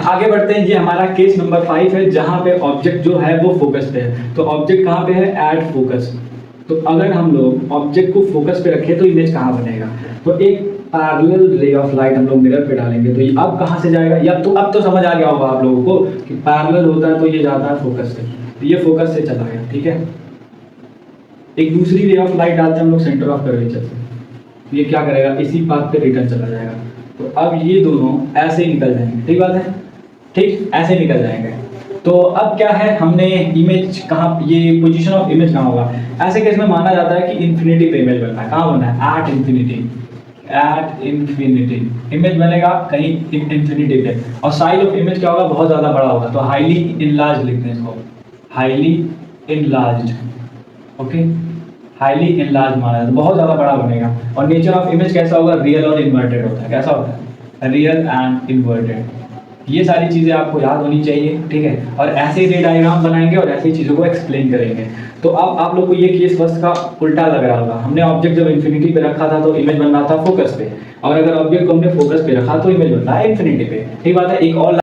आगे बढ़ते हैं। ये हमारा केस नंबर 5 है जहाँ पे ऑब्जेक्ट जो है वो फोकस पे है। तो ऑब्जेक्ट कहाँ पे है? At focus. तो अगर हम लोग ऑब्जेक्ट को फोकस पे रखें तो इमेज कहाँ बनेगा? तो एक पैरेलल रे ऑफ लाइट हम लोग मिरर पे डालेंगे तो ये अब कहाँ से जाएगा? या तो अब तो समझ आ गया होगा आप लोगों को कि पैरेलल होता है तो ये जाता है फोकस से, तो ये फोकस से चला गया, ठीक है। एक दूसरी रे ऑफ लाइट डालते हैं हम लोग सेंटर ऑफ कर्वेचर से, तो ये क्या करेगा? इसी पाथ पे रिटर्न चला जाएगा। तो अब ये दोनों ऐसे ही निकल जाएंगे, ठीक बात है, ठीक ऐसे निकल जाएंगे। तो अब क्या है, हमने इमेज कहाँ, ये पोजीशन ऑफ इमेज कहाँ होगा? ऐसे केस में माना जाता है कि इन्फिनिटी पे इमेज बनना है। कहाँ बनना है? At infinity. At infinity image बनेगा कहीं इन्फिनिटी पे। और साइज ऑफ इमेज क्या होगा? बहुत ज़्यादा बड़ा होगा, तो हाईली इनलार्ज लिखते हैं इसको, highly enlarge, okay. Highly enlarge माना जाता है, बहुत ज़्यादा बड़ा बनेगा। और नेचर ऑफ इमेज कैसा होगा? रियल और इन्वर्टेड होता है। कैसा होता है? Real and inverted. ये सारी चीज़ें आपको याद होनी चाहिए, ठीक है। और ऐसे ही रे डायग्राम बनाएंगे और ऐसी चीज़ों को एक्सप्लेन करेंगे। तो अब आप लोग को ये केस फर्स्ट का उल्टा लग रहा होगा। हमने ऑब्जेक्ट जब इन्फिनिटी पे रखा था तो इमेज बन रहा था फोकस पे, और अगर ऑब्जेक्ट को हमने फोकस पे रखा तो इमेज बन रहा है इन्फिनिटी पे, ठीक बात है। एक और